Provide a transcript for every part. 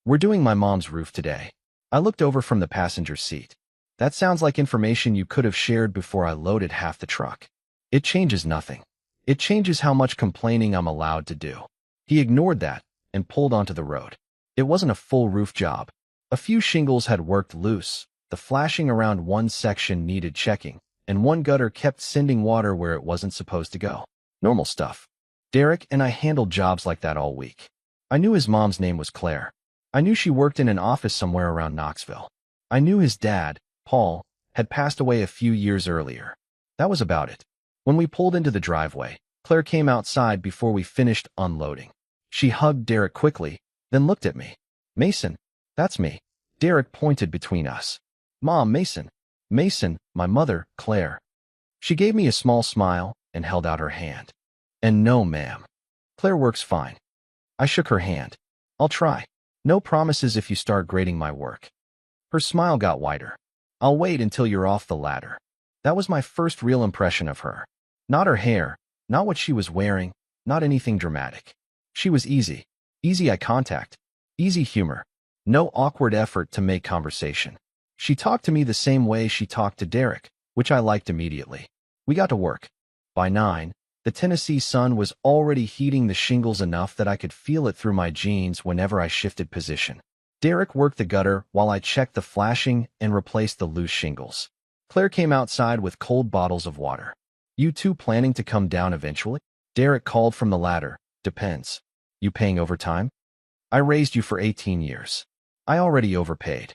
We're doing my mom's roof today. I looked over from the passenger seat. That sounds like information you could have shared before I loaded half the truck. It changes nothing. It changes how much complaining I'm allowed to do. He ignored that and pulled onto the road. It wasn't a full roof job. A few shingles had worked loose, the flashing around one section needed checking, and one gutter kept sending water where it wasn't supposed to go. Normal stuff. Derek and I handled jobs like that all week. I knew his mom's name was Claire. I knew she worked in an office somewhere around Knoxville. I knew his dad, Paul, had passed away a few years earlier. That was about it. When we pulled into the driveway, Claire came outside before we finished unloading. She hugged Derek quickly, then looked at me. "Mason, that's me." Derek pointed between us. "Mom, Mason." "Mason, my mother, Claire." She gave me a small smile and held out her hand. "And no, ma'am. Claire works fine." I shook her hand. "I'll try. No promises if you start grading my work." Her smile got wider. "I'll wait until you're off the ladder." That was my first real impression of her. Not her hair, not what she was wearing, not anything dramatic. She was easy. Easy eye contact. Easy humor. No awkward effort to make conversation. She talked to me the same way she talked to Derek, which I liked immediately. We got to work. By 9, the Tennessee sun was already heating the shingles enough that I could feel it through my jeans whenever I shifted position. Derek worked the gutter while I checked the flashing and replaced the loose shingles. Claire came outside with cold bottles of water. "You two planning to come down eventually?" Derek called from the ladder. "Depends. You paying overtime?" "I raised you for 18 years. I already overpaid."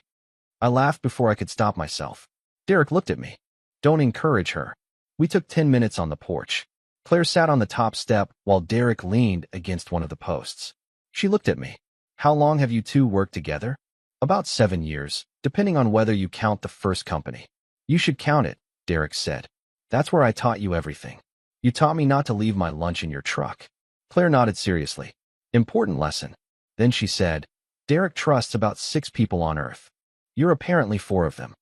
I laughed before I could stop myself. Derek looked at me. "Don't encourage her." We took 10 minutes on the porch. Claire sat on the top step while Derek leaned against one of the posts. She looked at me. "How long have you two worked together?" "About 7 years, depending on whether you count the first company." "You should count it," Derek said. "That's where I taught you everything. You taught me not to leave my lunch in your truck." Claire nodded seriously. "Important lesson." Then she said, "Derek trusts about 6 people on Earth. You're apparently 4 of them."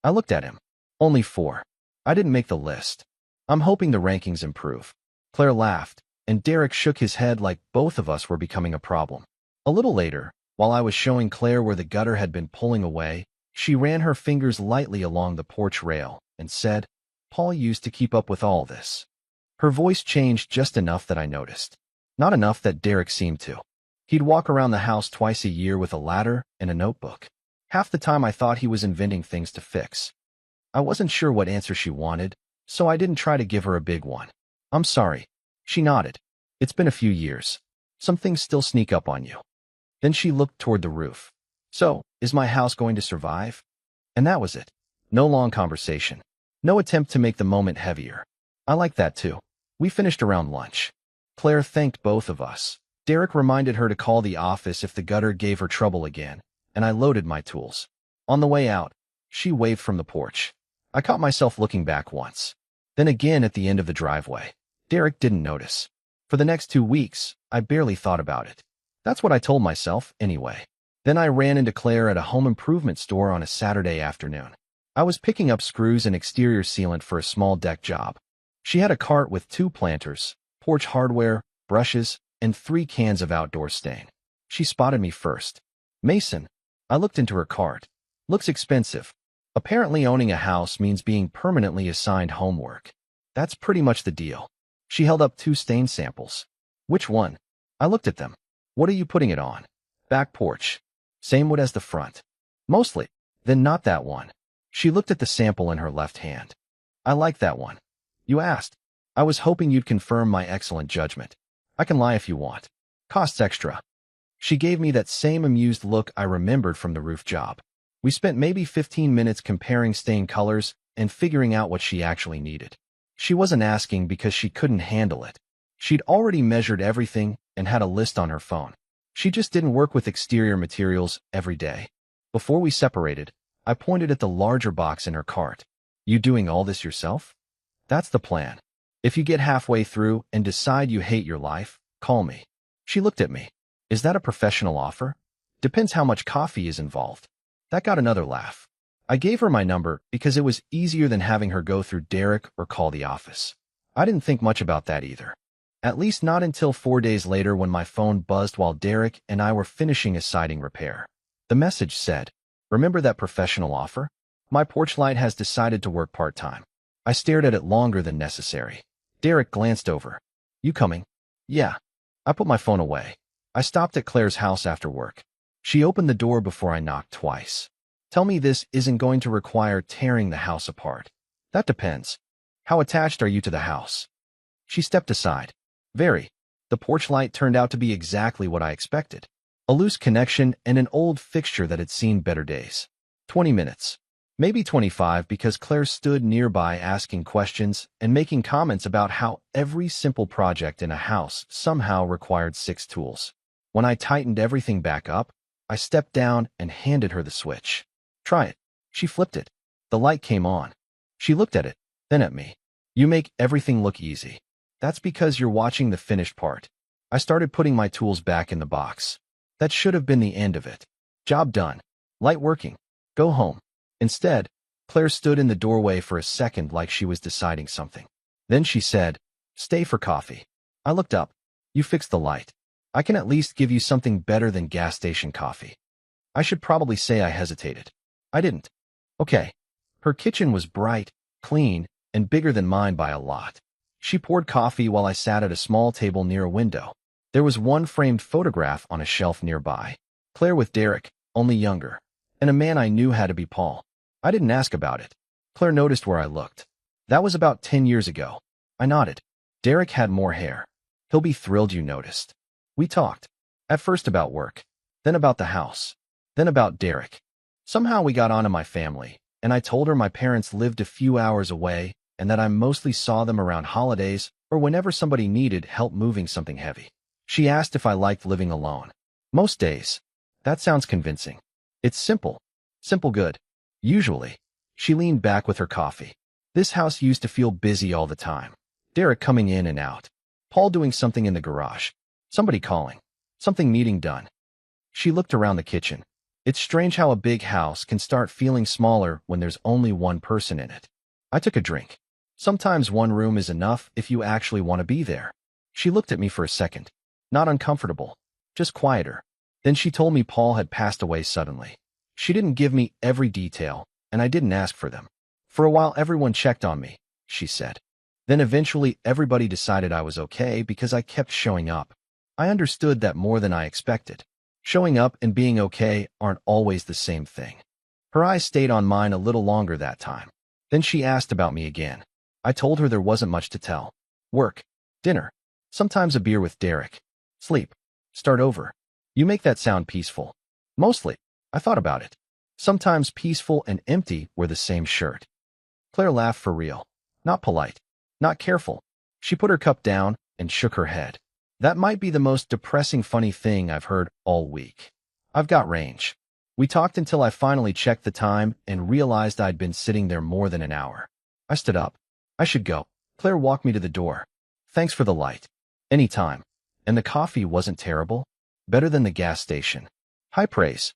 I looked at him. "Only 4. I didn't make the list. I'm hoping the rankings improve." Claire laughed, and Derek shook his head like both of us were becoming a problem. A little later, while I was showing Claire where the gutter had been pulling away, she ran her fingers lightly along the porch rail and said, "Paul used to keep up with all this." Her voice changed just enough that I noticed. Not enough that Derek seemed to. He'd walk around the house twice a year with a ladder and a notebook. Half the time I thought he was inventing things to fix. I wasn't sure what answer she wanted, so I didn't try to give her a big one. "I'm sorry." She nodded. "It's been a few years. Some things still sneak up on you." Then she looked toward the roof. "So, is my house going to survive?" And that was it. No long conversation. No attempt to make the moment heavier. I liked that too. We finished around lunch. Claire thanked both of us. Derek reminded her to call the office if the gutter gave her trouble again, and I loaded my tools. On the way out, she waved from the porch. I caught myself looking back once. Then again at the end of the driveway. Derek didn't notice. For the next 2 weeks, I barely thought about it. That's what I told myself, anyway. Then I ran into Claire at a home improvement store on a Saturday afternoon. I was picking up screws and exterior sealant for a small deck job. She had a cart with 2 planters, porch hardware, brushes, and 3 cans of outdoor stain. She spotted me first. "Mason." I looked into her cart. "Looks expensive." Apparently owning a house means being permanently assigned homework. That's pretty much the deal. She held up 2 stain samples. "Which one?" I looked at them. "What are you putting it on?" "Back porch." "Same wood as the front?" "Mostly." "Then not that one." She looked at the sample in her left hand. "I like that one." "You asked." "I was hoping you'd confirm my excellent judgment." "I can lie if you want. Costs extra." She gave me that same amused look I remembered from the roof job. We spent maybe 15 minutes comparing stain colors and figuring out what she actually needed. She wasn't asking because she couldn't handle it. She'd already measured everything and had a list on her phone. She just didn't work with exterior materials every day. Before we separated, I pointed at the larger box in her cart. "You doing all this yourself?" "That's the plan. If you get halfway through and decide you hate your life, call me." She looked at me. "Is that a professional offer?" "Depends how much coffee is involved." That got another laugh. I gave her my number because it was easier than having her go through Derek or call the office. I didn't think much about that either. At least not until 4 days later when my phone buzzed while Derek and I were finishing a siding repair. The message said, "Remember that professional offer? My porch light has decided to work part-time." I stared at it longer than necessary. Derek glanced over. "You coming?" "Yeah." I put my phone away. I stopped at Claire's house after work. She opened the door before I knocked twice. "Tell me this isn't going to require tearing the house apart." "That depends. How attached are you to the house?" She stepped aside. "Very." The porch light turned out to be exactly what I expected. A loose connection and an old fixture that had seen better days. 20 minutes. Maybe 25 because Claire stood nearby asking questions and making comments about how every simple project in a house somehow required 6 tools. When I tightened everything back up, I stepped down and handed her the switch. "Try it." She flipped it. The light came on. She looked at it, then at me. "You make everything look easy." "That's because you're watching the finished part." I started putting my tools back in the box. That should have been the end of it. Job done. Light working. Go home. Instead, Claire stood in the doorway for a second like she was deciding something. Then she said, "Stay for coffee." I looked up. "You fixed the light. I can at least give you something better than gas station coffee." I should probably say I hesitated. I didn't. Okay. Her kitchen was bright, clean, and bigger than mine by a lot. She poured coffee while I sat at a small table near a window. There was one framed photograph on a shelf nearby. Claire with Derek, only younger, and a man I knew had to be Paul. I didn't ask about it. Claire noticed where I looked. "That was about 10 years ago." I nodded. "Derek had more hair." "He'll be thrilled you noticed." We talked. At first about work, then about the house, then about Derek. Somehow we got onto my family, and I told her my parents lived a few hours away and that I mostly saw them around holidays or whenever somebody needed help moving something heavy. She asked if I liked living alone. "Most days." "That sounds convincing." "It's simple. Simple good. Usually." She leaned back with her coffee. "This house used to feel busy all the time. Derek coming in and out. Paul doing something in the garage. Somebody calling. Something needing done." She looked around the kitchen. "It's strange how a big house can start feeling smaller when there's only one person in it." I took a drink. "Sometimes one room is enough if you actually want to be there." She looked at me for a second. Not uncomfortable, just quieter. Then she told me Paul had passed away suddenly. She didn't give me every detail, and I didn't ask for them. "For a while everyone checked on me," she said. "Then eventually everybody decided I was okay because I kept showing up." I understood that more than I expected. Showing up and being okay aren't always the same thing. Her eyes stayed on mine a little longer that time. Then she asked about me again. I told her there wasn't much to tell. Work, dinner, sometimes a beer with Derek, sleep, start over. "You make that sound peaceful." "Mostly." I thought about it. Sometimes peaceful and empty wear the same shirt. Claire laughed for real. Not polite. Not careful. She put her cup down and shook her head. "That might be the most depressing funny thing I've heard all week." I've got range. We talked until I finally checked the time and realized I'd been sitting there more than an hour. I stood up. "I should go." Claire walked me to the door. "Thanks for the light." "Anytime." "And the coffee wasn't terrible?" "Better than the gas station." High praise.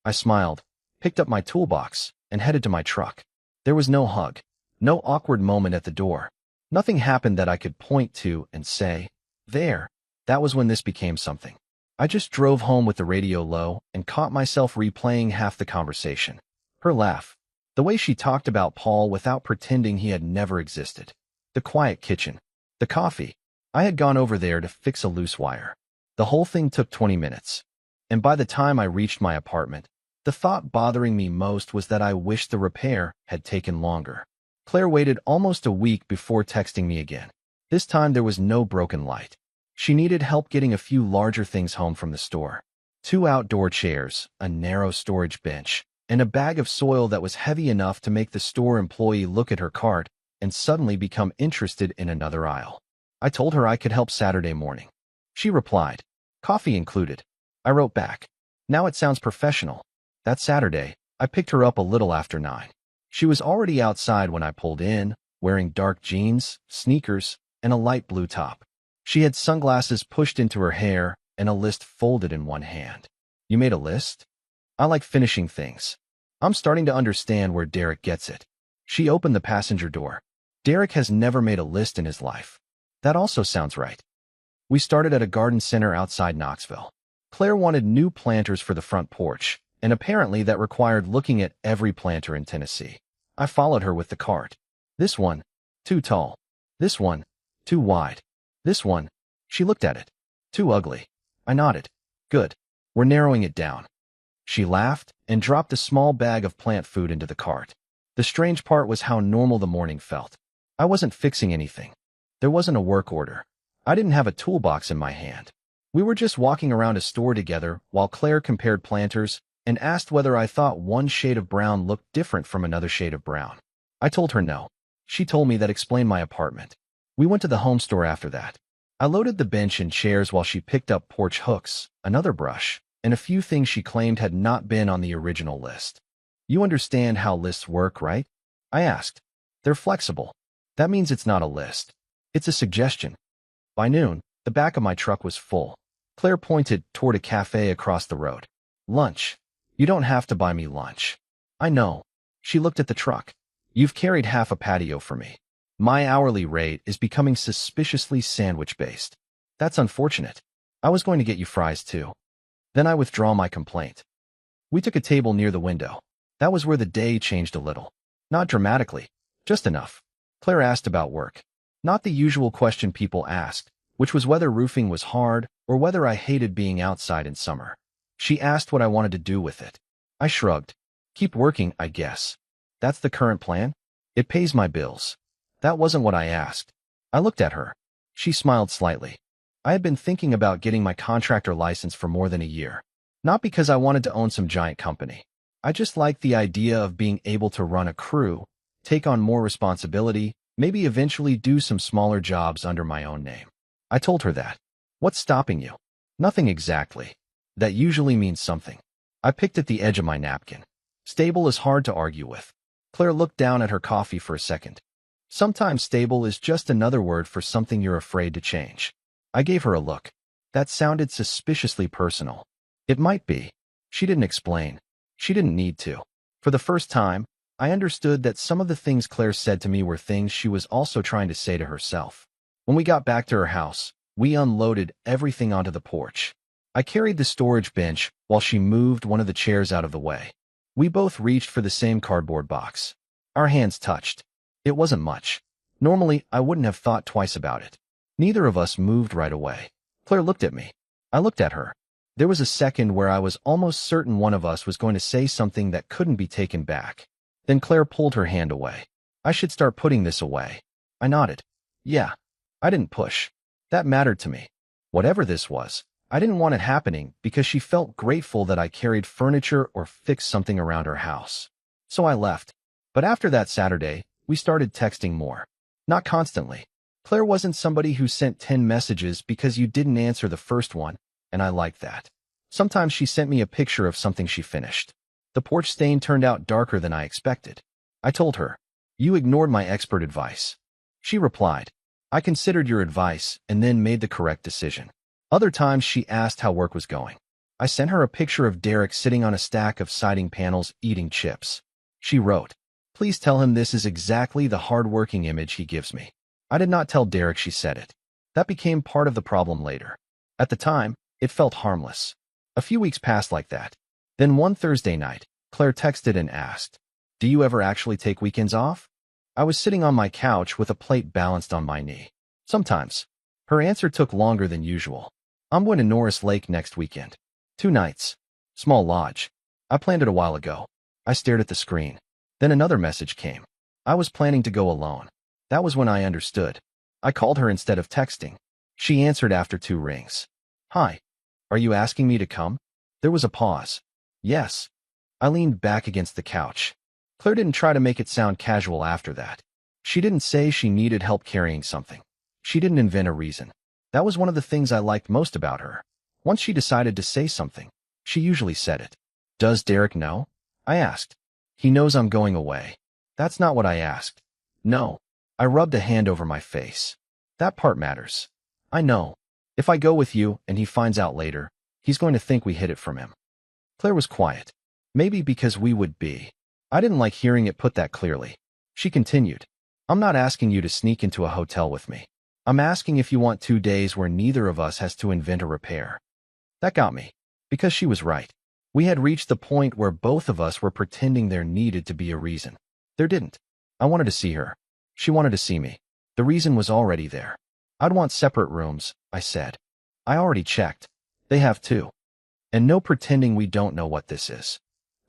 I smiled, picked up my toolbox, and headed to my truck. There was no hug, no awkward moment at the door. Nothing happened that I could point to and say, "There." That was when this became something. I just drove home with the radio low and caught myself replaying half the conversation. Her laugh. The way she talked about Paul without pretending he had never existed. The quiet kitchen. The coffee. I had gone over there to fix a loose wire. The whole thing took 20 minutes. And by the time I reached my apartment, the thought bothering me most was that I wished the repair had taken longer. Claire waited almost a week before texting me again. This time there was no broken light. She needed help getting a few larger things home from the store. 2 outdoor chairs, a narrow storage bench, and a bag of soil that was heavy enough to make the store employee look at her cart and suddenly become interested in another aisle. I told her I could help Saturday morning. She replied, "Coffee included." I wrote back, "Now it sounds professional." That Saturday, I picked her up a little after 9. She was already outside when I pulled in, wearing dark jeans, sneakers, and a light blue top. She had sunglasses pushed into her hair and a list folded in one hand. "You made a list?" "I like finishing things." I'm starting to understand where Derek gets it. She opened the passenger door. Derek has never made a list in his life. That also sounds right. We started at a garden center outside Knoxville. Claire wanted new planters for the front porch, and apparently that required looking at every planter in Tennessee. I followed her with the cart. This one, too tall. This one, too wide. This one, she looked at it. Too ugly. I nodded. Good. We're narrowing it down. She laughed and dropped a small bag of plant food into the cart. The strange part was how normal the morning felt. I wasn't fixing anything. There wasn't a work order. I didn't have a toolbox in my hand. We were just walking around a store together while Claire compared planters and asked whether I thought one shade of brown looked different from another shade of brown. I told her no. She told me that explained my apartment. We went to the home store after that. I loaded the bench and chairs while she picked up porch hooks, another brush, and a few things she claimed had not been on the original list. You understand how lists work, right? I asked. They're flexible. That means it's not a list. It's a suggestion. By noon, the back of my truck was full. Claire pointed toward a cafe across the road. Lunch. You don't have to buy me lunch. I know. She looked at the truck. You've carried half a patio for me. My hourly rate is becoming suspiciously sandwich-based. That's unfortunate. I was going to get you fries too. Then I withdraw my complaint. We took a table near the window. That was where the day changed a little. Not dramatically, just enough. Claire asked about work. Not the usual question people asked, which was whether roofing was hard or whether I hated being outside in summer. She asked what I wanted to do with it. I shrugged. Keep working, I guess. That's the current plan? It pays my bills. That wasn't what I asked. I looked at her. She smiled slightly. I had been thinking about getting my contractor license for more than a year. Not because I wanted to own some giant company. I just liked the idea of being able to run a crew, take on more responsibility, maybe eventually do some smaller jobs under my own name. I told her that. What's stopping you? Nothing exactly. That usually means something. I picked at the edge of my napkin. Stable is hard to argue with. Claire looked down at her coffee for a second. Sometimes stable is just another word for something you're afraid to change. I gave her a look. That sounded suspiciously personal. It might be. She didn't explain. She didn't need to. For the first time, I understood that some of the things Claire said to me were things she was also trying to say to herself. When we got back to her house, we unloaded everything onto the porch. I carried the storage bench while she moved one of the chairs out of the way. We both reached for the same cardboard box. Our hands touched. It wasn't much. Normally, I wouldn't have thought twice about it. Neither of us moved right away. Claire looked at me. I looked at her. There was a second where I was almost certain one of us was going to say something that couldn't be taken back. Then Claire pulled her hand away. I should start putting this away. I nodded. Yeah. I didn't push. That mattered to me. Whatever this was, I didn't want it happening because she felt grateful that I carried furniture or fixed something around her house. So I left. But after that Saturday, we started texting more. Not constantly. Claire wasn't somebody who sent 10 messages because you didn't answer the first one, and I liked that. Sometimes she sent me a picture of something she finished. The porch stain turned out darker than I expected. I told her, "You ignored my expert advice." She replied, "I considered your advice and then made the correct decision." Other times she asked how work was going. I sent her a picture of Derek sitting on a stack of siding panels eating chips. She wrote, "Please tell him this is exactly the hard-working image he gives me." I did not tell Derek she said it. That became part of the problem later. At the time, it felt harmless. A few weeks passed like that. Then one Thursday night, Claire texted and asked, "Do you ever actually take weekends off?" I was sitting on my couch with a plate balanced on my knee. Sometimes. Her answer took longer than usual. "I'm going to Norris Lake next weekend. 2 nights. Small lodge. I planned it a while ago." I stared at the screen. Then another message came. I was planning to go alone. That was when I understood. I called her instead of texting. She answered after 2 rings. "Hi. Are you asking me to come?" There was a pause. "Yes." I leaned back against the couch. Claire didn't try to make it sound casual after that. She didn't say she needed help carrying something. She didn't invent a reason. That was one of the things I liked most about her. Once she decided to say something, she usually said it. "Does Derek know?" I asked. "He knows I'm going away." That's not what I asked. No. I rubbed a hand over my face. That part matters. I know. If I go with you and he finds out later, he's going to think we hid it from him. Claire was quiet. Maybe because we would be. I didn't like hearing it put that clearly. She continued, "I'm not asking you to sneak into a hotel with me. I'm asking if you want 2 days where neither of us has to invent a repair. That got me, because she was right. We had reached the point where both of us were pretending there needed to be a reason. There didn't. I wanted to see her. She wanted to see me. The reason was already there. I'd want separate rooms, I said. I already checked. They have too. And no pretending we don't know what this is.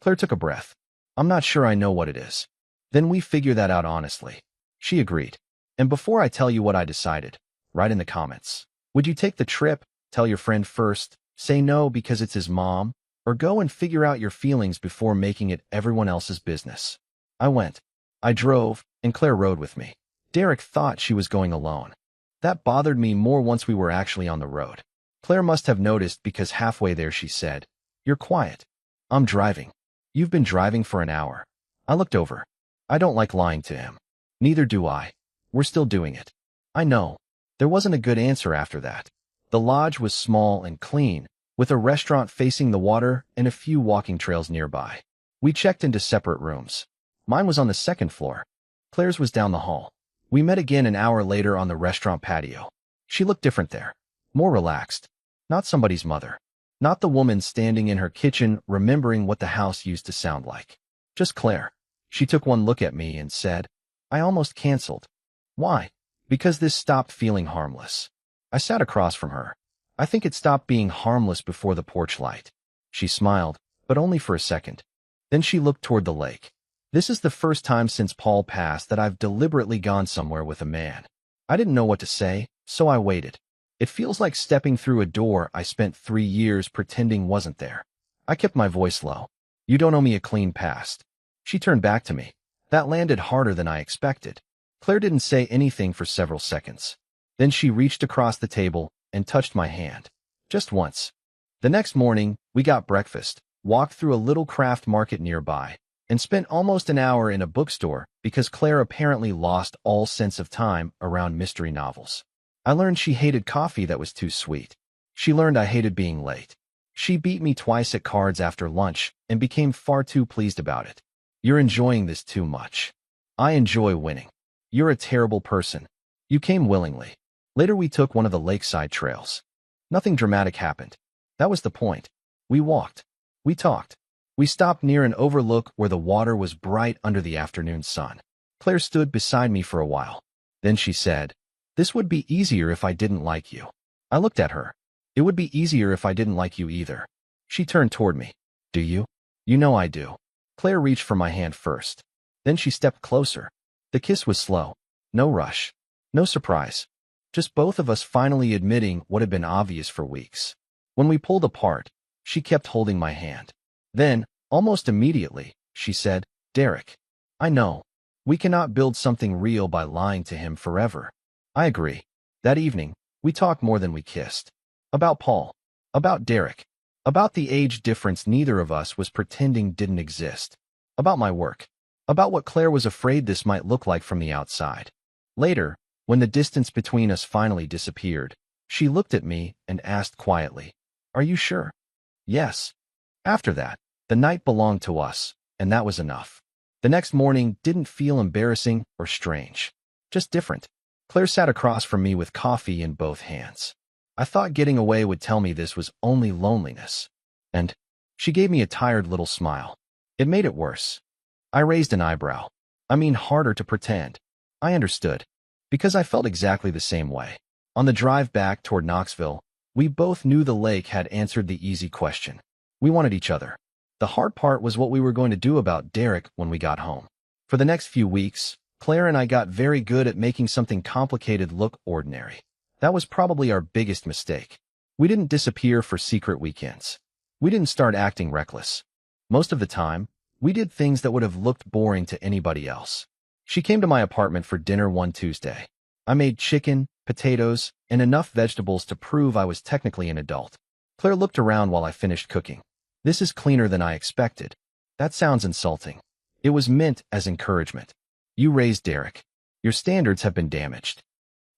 Claire took a breath. I'm not sure I know what it is. Then we figure that out honestly. She agreed. And before I tell you what I decided, write in the comments. Would you take the trip, tell your friend first, say no because it's his mom, or go and figure out your feelings before making it everyone else's business? I went. I drove, and Claire rode with me. Derek thought she was going alone. That bothered me more once we were actually on the road. Claire must have noticed because halfway there she said, "You're quiet." "I'm driving." "You've been driving for an hour." I looked over. I don't like lying to him. Neither do I. We're still doing it. I know. There wasn't a good answer after that. The lodge was small and clean, with a restaurant facing the water and a few walking trails nearby. We checked into separate rooms. Mine was on the second floor. Claire's was down the hall. We met again an hour later on the restaurant patio. She looked different there. More relaxed. Not somebody's mother. Not the woman standing in her kitchen remembering what the house used to sound like. Just Claire. She took one look at me and said, "I almost canceled." "Why?" "Because this stopped feeling harmless." I sat across from her. "I think it stopped being harmless before the porch light." She smiled, but only for a second. Then she looked toward the lake. "This is the first time since Paul passed that I've deliberately gone somewhere with a man." I didn't know what to say, so I waited. It feels like stepping through a door I spent 3 years pretending wasn't there. I kept my voice low. "You don't owe me a clean past." She turned back to me. That landed harder than I expected. Claire didn't say anything for several seconds. Then she reached across the table and touched my hand. Just once. The next morning, we got breakfast, walked through a little craft market nearby, and spent almost an hour in a bookstore because Claire apparently lost all sense of time around mystery novels. I learned she hated coffee that was too sweet. She learned I hated being late. She beat me twice at cards after lunch and became far too pleased about it. "You're enjoying this too much." "I enjoy winning." "You're a terrible person." "You came willingly." Later we took one of the lakeside trails. Nothing dramatic happened. That was the point. We walked. We talked. We stopped near an overlook where the water was bright under the afternoon sun. Claire stood beside me for a while. Then she said, "This would be easier if I didn't like you." I looked at her. "It would be easier if I didn't like you either." She turned toward me. "Do you?" "You know I do." Claire reached for my hand first. Then she stepped closer. The kiss was slow. No rush. No surprise. Just both of us finally admitting what had been obvious for weeks. When we pulled apart, she kept holding my hand. Then, almost immediately, she said, "Derek, I know. We cannot build something real by lying to him forever." I agree. That evening, we talked more than we kissed. About Paul. About Derek. About the age difference neither of us was pretending didn't exist. About my work. About what Claire was afraid this might look like from the outside. Later, when the distance between us finally disappeared, she looked at me and asked quietly, "Are you sure?" "Yes." After that, the night belonged to us, and that was enough. The next morning didn't feel embarrassing or strange. Just different. Claire sat across from me with coffee in both hands. I thought getting away would tell me this was only loneliness. And she gave me a tired little smile. It made it worse. I raised an eyebrow. I mean, harder to pretend. I understood. Because I felt exactly the same way. On the drive back toward Knoxville, we both knew the lake had answered the easy question. We wanted each other. The hard part was what we were going to do about Derek when we got home. For the next few weeks, Claire and I got very good at making something complicated look ordinary. That was probably our biggest mistake. We didn't disappear for secret weekends. We didn't start acting reckless. Most of the time, we did things that would have looked boring to anybody else. She came to my apartment for dinner one Tuesday. I made chicken, potatoes, and enough vegetables to prove I was technically an adult. Claire looked around while I finished cooking. "This is cleaner than I expected." That sounds insulting. It was meant as encouragement. "You raised Derek. Your standards have been damaged."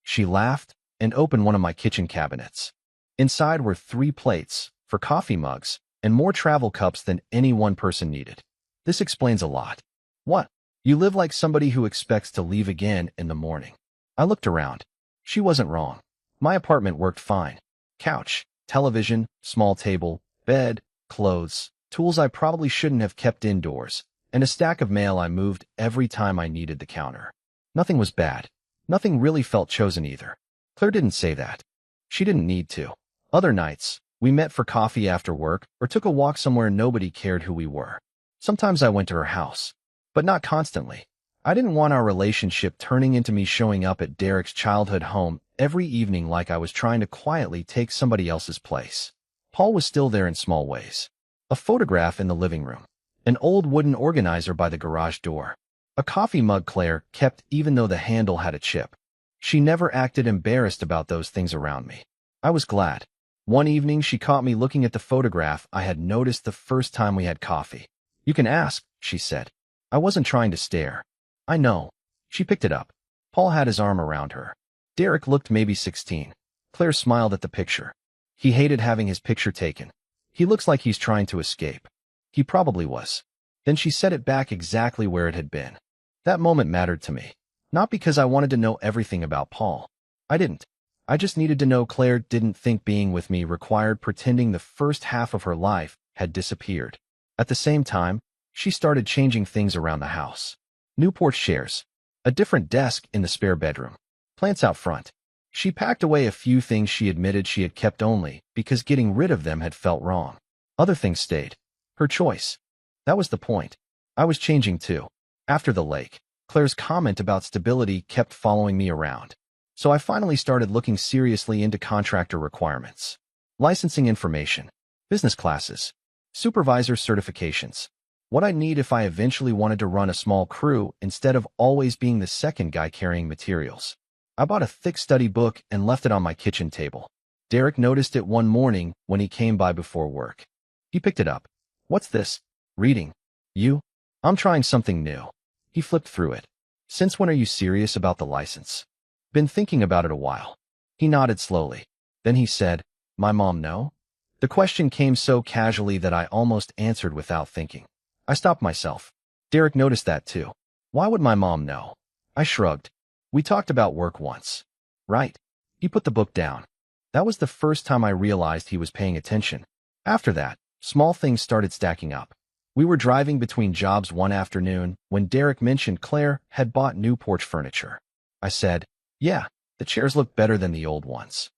She laughed and opened one of my kitchen cabinets. Inside were 3 plates, 4 coffee mugs, and more travel cups than any one person needed. This explains a lot. "What? You live like somebody who expects to leave again in the morning." I looked around. She wasn't wrong. My apartment worked fine. Couch, television, small table, bed, clothes, tools I probably shouldn't have kept indoors, and a stack of mail I moved every time I needed the counter. Nothing was bad. Nothing really felt chosen either. Claire didn't say that. She didn't need to. Other nights, we met for coffee after work or took a walk somewhere nobody cared who we were. Sometimes I went to her house, but not constantly. I didn't want our relationship turning into me showing up at Derek's childhood home every evening like I was trying to quietly take somebody else's place. Paul was still there in small ways. A photograph in the living room. An old wooden organizer by the garage door. A coffee mug Claire kept even though the handle had a chip. She never acted embarrassed about those things around me. I was glad. One evening she caught me looking at the photograph I had noticed the first time we had coffee. "You can ask," she said. I wasn't trying to stare. "I know." She picked it up. Paul had his arm around her. Derek looked maybe 16. Claire smiled at the picture. He hated having his picture taken. "He looks like he's trying to escape." He probably was. Then she set it back exactly where it had been. That moment mattered to me. Not because I wanted to know everything about Paul. I didn't. I just needed to know Claire didn't think being with me required pretending the first half of her life had disappeared. At the same time, she started changing things around the house. New porch chairs. A different desk in the spare bedroom. Plants out front. She packed away a few things she admitted she had kept only because getting rid of them had felt wrong. Other things stayed. Her choice. That was the point. I was changing too. After the lake, Claire's comment about stability kept following me around. So I finally started looking seriously into contractor requirements. Licensing information. Business classes. Supervisor certifications. What I'd need if I eventually wanted to run a small crew instead of always being the second guy carrying materials. I bought a thick study book and left it on my kitchen table. Derek noticed it one morning when he came by before work. He picked it up. "What's this?" "Reading." "You?" "I'm trying something new." He flipped through it. "Since when are you serious about the license?" "Been thinking about it a while." He nodded slowly. Then he said, "My mom know?" The question came so casually that I almost answered without thinking. I stopped myself. Derek noticed that too. "Why would my mom know?" I shrugged. "We talked about work once." "Right." He put the book down. That was the first time I realized he was paying attention. After that, small things started stacking up. We were driving between jobs one afternoon when Derek mentioned Claire had bought new porch furniture. I said, "Yeah, the chairs look better than the old ones."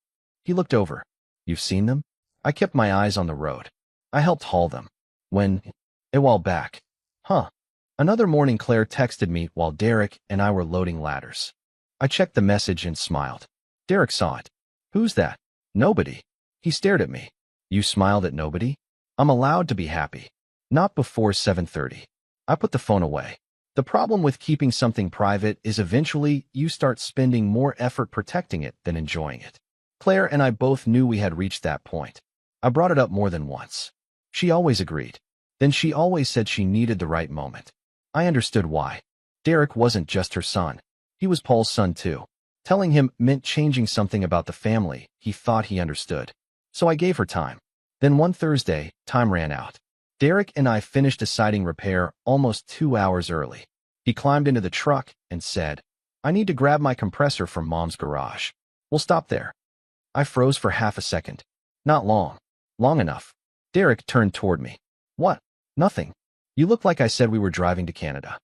He looked over. "You've seen them?" I kept my eyes on the road. "I helped haul them. When? A while back." "Huh." Another morning Claire texted me while Derek and I were loading ladders. I checked the message and smiled. Derek saw it. "Who's that?" "Nobody." He stared at me. "You smiled at nobody?" "I'm allowed to be happy." "Not before 7:30. I put the phone away. The problem with keeping something private is eventually you start spending more effort protecting it than enjoying it. Claire and I both knew we had reached that point. I brought it up more than once. She always agreed. Then she always said she needed the right moment. I understood why. Derek wasn't just her son. He was Paul's son too. Telling him meant changing something about the family he thought he understood. So I gave her time. Then one Thursday, time ran out. Derek and I finished a siding repair almost 2 hours early. He climbed into the truck and said, "I need to grab my compressor from Mom's garage. We'll stop there." I froze for half a second. Not long. Long enough. Derek turned toward me. "What?" "Nothing. You look like I said we were driving to Canada."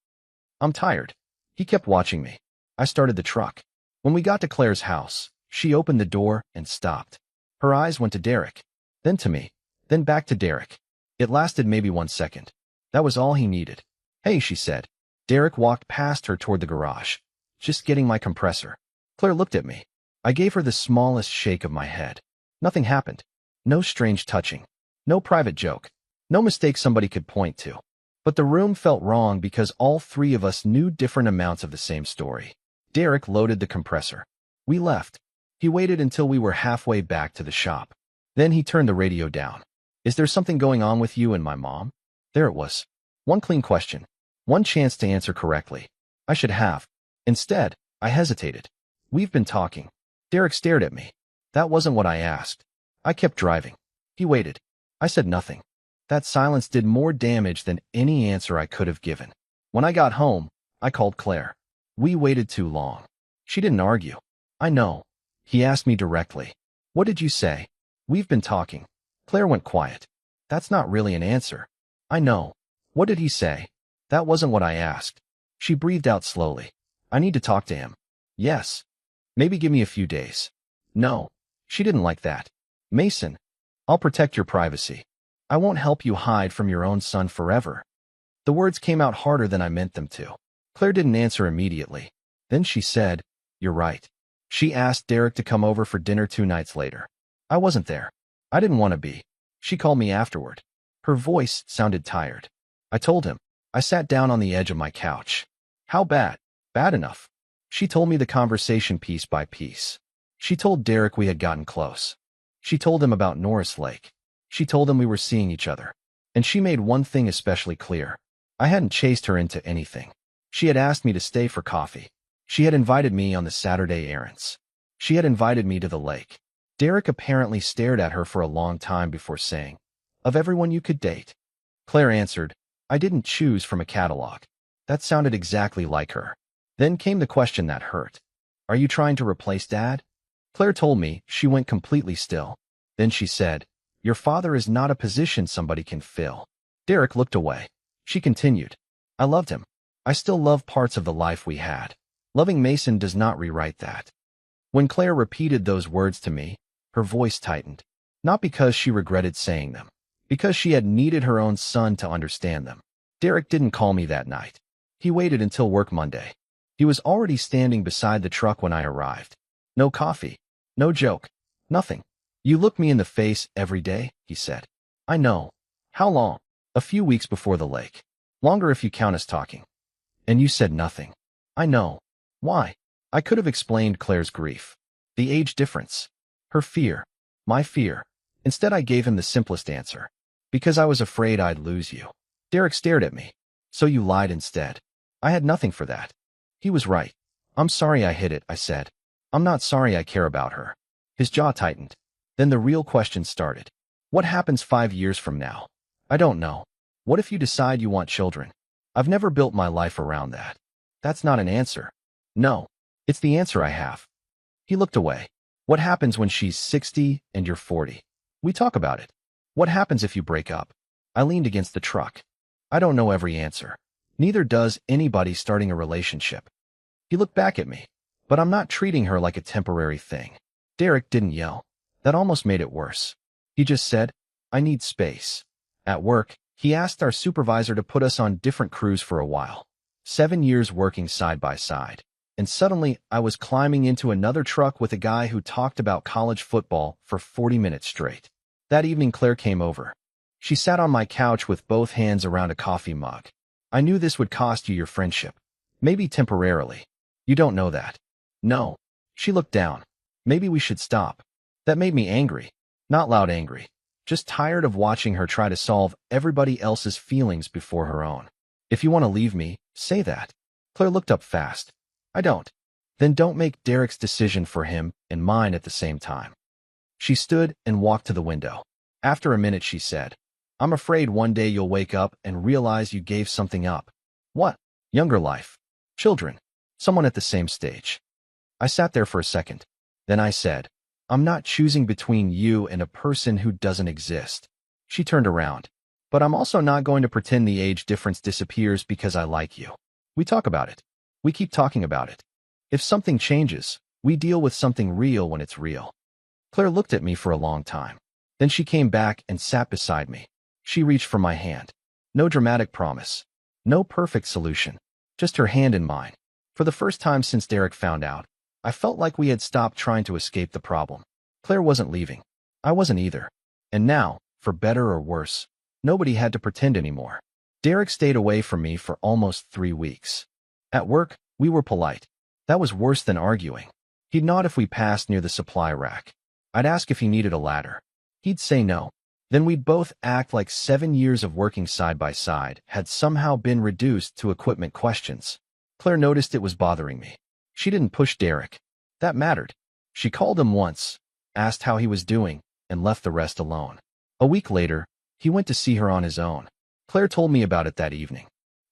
"I'm tired." He kept watching me. I started the truck. When we got to Claire's house, she opened the door and stopped. Her eyes went to Derek, then to me, then back to Derek. It lasted maybe 1 second. That was all he needed. "Hey," she said. Derek walked past her toward the garage. "Just getting my compressor." Claire looked at me. I gave her the smallest shake of my head. Nothing happened. No strange touching. No private joke. No mistake somebody could point to. But the room felt wrong because all three of us knew different amounts of the same story. Derek loaded the compressor. We left. He waited until we were halfway back to the shop. Then he turned the radio down. "Is there something going on with you and my mom?" There it was. One clean question. One chance to answer correctly. I should have. Instead, I hesitated. "We've been talking." Derek stared at me. That wasn't what I asked. I kept driving. He waited. I said nothing. That silence did more damage than any answer I could have given. When I got home, I called Claire. We waited too long. She didn't argue. I know. He asked me directly. What did you say? We've been talking. Claire went quiet. That's not really an answer. I know. What did he say? That wasn't what I asked. She breathed out slowly. I need to talk to him. Yes. Maybe give me a few days. No. She didn't like that. Mason, I'll protect your privacy. I won't help you hide from your own son forever. The words came out harder than I meant them to. Claire didn't answer immediately. Then she said, You're right. She asked Derek to come over for dinner 2 nights later. I wasn't there. I didn't want to be. She called me afterward. Her voice sounded tired. I told him. I sat down on the edge of my couch. How bad? Bad enough. She told me the conversation piece by piece. She told Derek we had gotten close. She told him about Norris Lake. She told him we were seeing each other. And she made one thing especially clear. I hadn't chased her into anything. She had asked me to stay for coffee. She had invited me on the Saturday errands. She had invited me to the lake. Derek apparently stared at her for a long time before saying, Of everyone you could date. Claire answered, I didn't choose from a catalog. That sounded exactly like her. Then came the question that hurt. Are you trying to replace Dad? Claire told me. She went completely still. Then she said, Your father is not a position somebody can fill. Derek looked away. She continued, I loved him. I still love parts of the life we had. Loving Mason does not rewrite that. When Claire repeated those words to me, her voice tightened. Not because she regretted saying them. Because she had needed her own son to understand them. Derek didn't call me that night. He waited until work Monday. He was already standing beside the truck when I arrived. No coffee. No joke. Nothing. You look me in the face every day, he said. I know. How long? A few weeks before the lake. Longer if you count us talking. And you said nothing. I know. Why? I could have explained Claire's grief. The age difference. Her fear. My fear. Instead I gave him the simplest answer. Because I was afraid I'd lose you. Derek stared at me. So you lied instead. I had nothing for that. He was right. I'm sorry I hid it, I said. I'm not sorry I care about her. His jaw tightened. Then the real question started. What happens 5 years from now? I don't know. What if you decide you want children? I've never built my life around that. That's not an answer. No. It's the answer I have. He looked away. What happens when she's 60 and you're 40? We talk about it. What happens if you break up? I leaned against the truck. I don't know every answer. Neither does anybody starting a relationship. He looked back at me. But I'm not treating her like a temporary thing. Derek didn't yell. That almost made it worse. He just said, I need space. At work, he asked our supervisor to put us on different crews for a while. 7 years working side by side. And suddenly, I was climbing into another truck with a guy who talked about college football for 40 minutes straight. That evening, Claire came over. She sat on my couch with both hands around a coffee mug. I knew this would cost you your friendship. Maybe temporarily. You don't know that. No. She looked down. Maybe we should stop. That made me angry. Not loud angry. Just tired of watching her try to solve everybody else's feelings before her own. If you want to leave me, say that. Claire looked up fast. I don't. Then don't make Derek's decision for him and mine at the same time. She stood and walked to the window. After a minute she said, I'm afraid one day you'll wake up and realize you gave something up. What? Younger life. Children. Someone at the same stage. I sat there for a second. Then I said, I'm not choosing between you and a person who doesn't exist. She turned around. But I'm also not going to pretend the age difference disappears because I like you. We talk about it. We keep talking about it. If something changes, we deal with something real when it's real. Claire looked at me for a long time. Then she came back and sat beside me. She reached for my hand. No dramatic promise. No perfect solution. Just her hand in mine. For the first time since Derek found out, I felt like we had stopped trying to escape the problem. Claire wasn't leaving. I wasn't either. And now, for better or worse, nobody had to pretend anymore. Derek stayed away from me for almost 3 weeks. At work, we were polite. That was worse than arguing. He'd nod if we passed near the supply rack. I'd ask if he needed a ladder. He'd say no. Then we'd both act like 7 years of working side by side had somehow been reduced to equipment questions. Claire noticed it was bothering me. She didn't push Derek. That mattered. She called him once, asked how he was doing, and left the rest alone. A week later, he went to see her on his own. Claire told me about it that evening.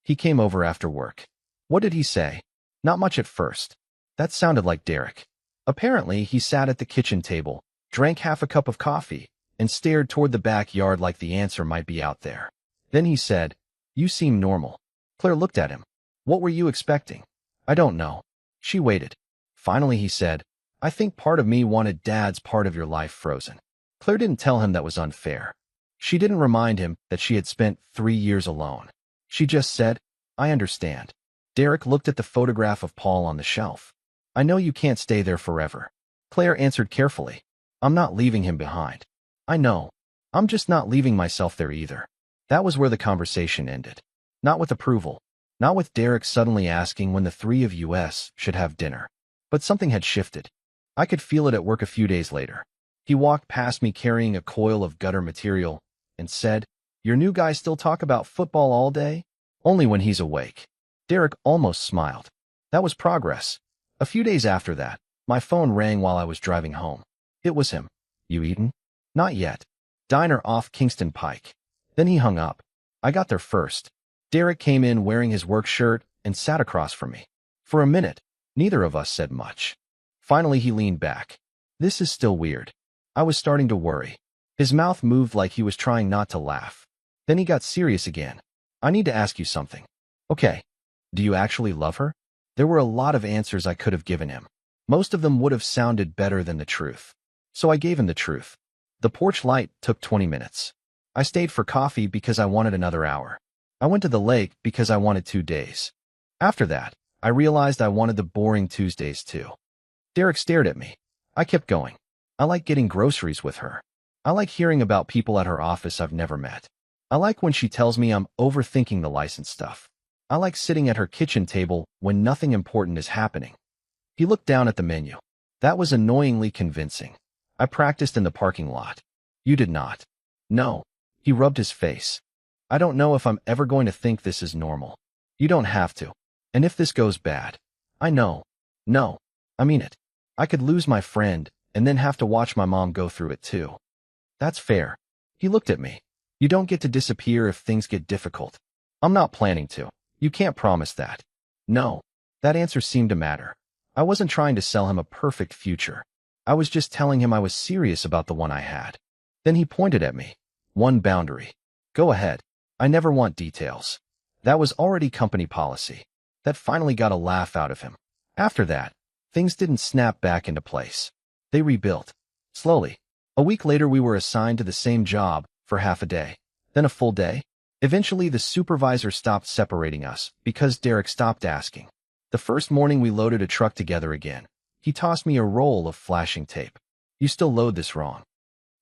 He came over after work. What did he say? Not much at first. That sounded like Derek. Apparently, he sat at the kitchen table, drank half a cup of coffee, and stared toward the backyard like the answer might be out there. Then he said, "You seem normal." Claire looked at him. "What were you expecting?" "I don't know." She waited. Finally, he said, "I think part of me wanted Dad's part of your life frozen." Claire didn't tell him that was unfair. She didn't remind him that she had spent 3 years alone. She just said, "I understand." Derek looked at the photograph of Paul on the shelf. "I know you can't stay there forever." Claire answered carefully, "I'm not leaving him behind." "I know. I'm just not leaving myself there either." That was where the conversation ended. Not with approval. Not with Derek suddenly asking when the three of us should have dinner. But something had shifted. I could feel it at work a few days later. He walked past me carrying a coil of gutter material and said, "Your new guy still talk about football all day?" "Only when he's awake." Derek almost smiled. That was progress. A few days after that, my phone rang while I was driving home. It was him. "You eaten?" "Not yet. Diner off Kingston Pike." Then he hung up. I got there first. Derek came in wearing his work shirt and sat across from me. For a minute, neither of us said much. Finally, he leaned back. "This is still weird." I was starting to worry. His mouth moved like he was trying not to laugh. Then he got serious again. "I need to ask you something." "Okay. Do you actually love her?" There were a lot of answers I could have given him. Most of them would have sounded better than the truth. So I gave him the truth. The porch light took 20 minutes. I stayed for coffee because I wanted another hour. I went to the lake because I wanted 2 days. After that, I realized I wanted the boring Tuesdays too. Derek stared at me. I kept going. I like getting groceries with her. I like hearing about people at her office I've never met. I like when she tells me I'm overthinking the license stuff. I like sitting at her kitchen table when nothing important is happening. He looked down at the menu. That was annoyingly convincing. I practiced in the parking lot. You did not. No. He rubbed his face. I don't know if I'm ever going to think this is normal. You don't have to. And if this goes bad, I know. No. I mean it. I could lose my friend and then have to watch my mom go through it too. That's fair. He looked at me. You don't get to disappear if things get difficult. I'm not planning to. You can't promise that. No. That answer seemed to matter. I wasn't trying to sell him a perfect future. I was just telling him I was serious about the one I had. Then he pointed at me. "One boundary. Go ahead. I never want details." That was already company policy. That finally got a laugh out of him. After that, things didn't snap back into place. They rebuilt. Slowly. A week later, we were assigned to the same job for half a day, then a full day. Eventually, the supervisor stopped separating us because Derek stopped asking. The first morning, we loaded a truck together again. He tossed me a roll of flashing tape. "You still load this wrong."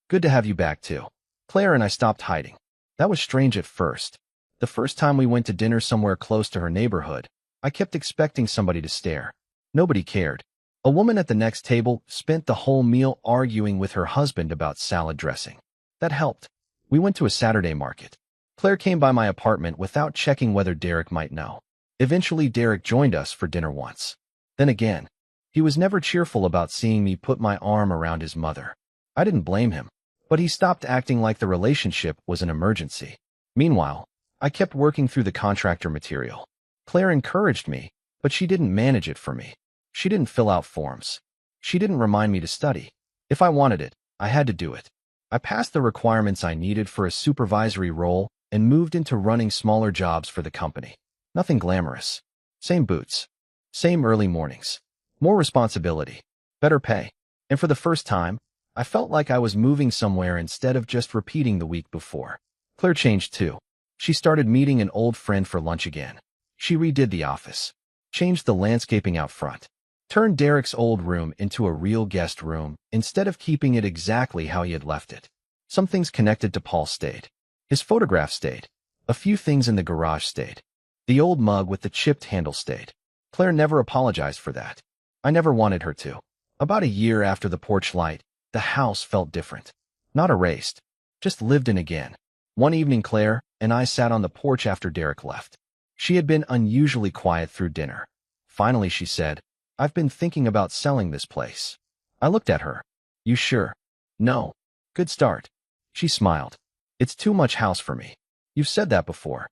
"Good to have you back, too." Claire and I stopped hiding. That was strange at first. The first time we went to dinner somewhere close to her neighborhood, I kept expecting somebody to stare. Nobody cared. A woman at the next table spent the whole meal arguing with her husband about salad dressing. That helped. We went to a Saturday market. Claire came by my apartment without checking whether Derek might know. Eventually, Derek joined us for dinner once. Then again. He was never cheerful about seeing me put my arm around his mother. I didn't blame him. But he stopped acting like the relationship was an emergency. Meanwhile, I kept working through the contractor material. Claire encouraged me, but she didn't manage it for me. She didn't fill out forms. She didn't remind me to study. If I wanted it, I had to do it. I passed the requirements I needed for a supervisory role and moved into running smaller jobs for the company. Nothing glamorous. Same boots. Same early mornings. More responsibility. Better pay. And for the first time, I felt like I was moving somewhere instead of just repeating the week before. Claire changed too. She started meeting an old friend for lunch again. She redid the office. Changed the landscaping out front. Turned Derek's old room into a real guest room instead of keeping it exactly how he had left it. Some things connected to Paul stayed. His photograph stayed. A few things in the garage stayed. The old mug with the chipped handle stayed. Claire never apologized for that. I never wanted her to. About a year after the porch light, the house felt different. Not erased. Just lived in again. One evening, Claire and I sat on the porch after Derek left. She had been unusually quiet through dinner. Finally, she said, "I've been thinking about selling this place." I looked at her. "You sure?" "No." "Good start." She smiled. "It's too much house for me." "You've said that before."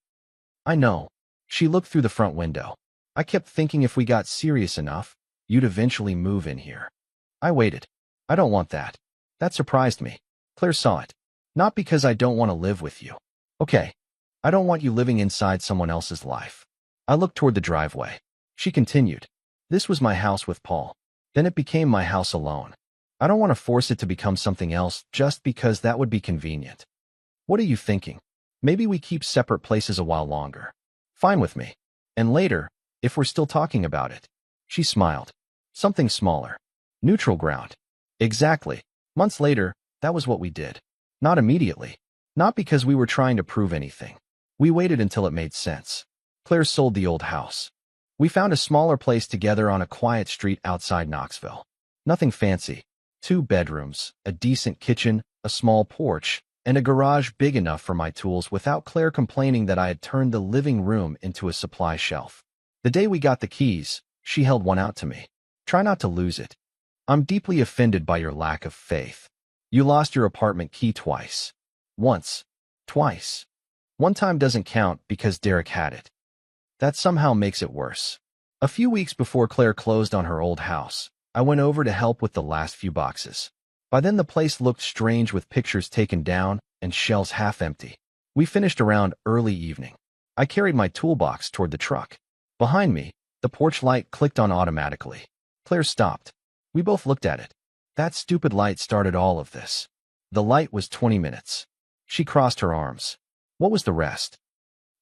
"I know." She looked through the front window. "I kept thinking if we got serious enough, you'd eventually move in here." I waited. I don't want that. That surprised me. Claire saw it. Not because I don't want to live with you. Okay. I don't want you living inside someone else's life. I looked toward the driveway. She continued. This was my house with Paul. Then it became my house alone. I don't want to force it to become something else just because that would be convenient. What are you thinking? Maybe we keep separate places a while longer. Fine with me. And later, if we're still talking about it. She smiled. Something smaller. Neutral ground. Exactly. Months later, that was what we did. Not immediately. Not because we were trying to prove anything. We waited until it made sense. Claire sold the old house. We found a smaller place together on a quiet street outside Knoxville. Nothing fancy. 2 bedrooms, a decent kitchen, a small porch, and a garage big enough for my tools without Claire complaining that I had turned the living room into a supply shelf. The day we got the keys, she held one out to me. Try not to lose it. I'm deeply offended by your lack of faith. You lost your apartment key twice. Once. Twice. One time doesn't count because Derek had it. That somehow makes it worse. A few weeks before Claire closed on her old house, I went over to help with the last few boxes. By then the place looked strange with pictures taken down and shelves half empty. We finished around early evening. I carried my toolbox toward the truck. Behind me, the porch light clicked on automatically. Claire stopped. We both looked at it. That stupid light started all of this. The light was 20 minutes. She crossed her arms. What was the rest?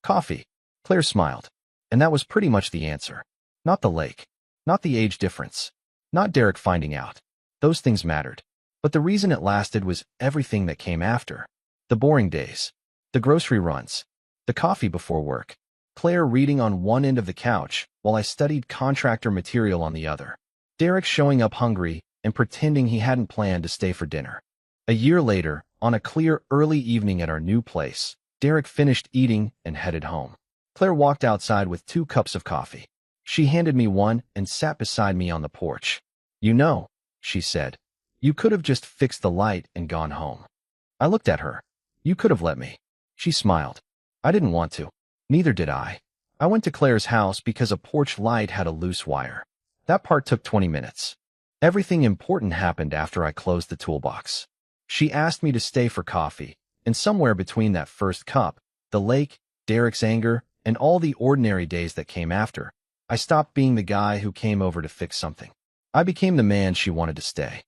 Coffee. Claire smiled. And that was pretty much the answer. Not the lake. Not the age difference. Not Derek finding out. Those things mattered. But the reason it lasted was everything that came after. The boring days. The grocery runs. The coffee before work. Claire reading on one end of the couch while I studied contractor material on the other. Derek showing up hungry and pretending he hadn't planned to stay for dinner. A year later, on a clear early evening at our new place, Derek finished eating and headed home. Claire walked outside with 2 cups of coffee. She handed me one and sat beside me on the porch. You know, she said, you could have just fixed the light and gone home. I looked at her. You could have let me. She smiled. I didn't want to. Neither did I. I went to Claire's house because a porch light had a loose wire. That part took 20 minutes. Everything important happened after I closed the toolbox. She asked me to stay for coffee, and somewhere between that first cup, the lake, Derek's anger, and all the ordinary days that came after, I stopped being the guy who came over to fix something. I became the man she wanted to stay.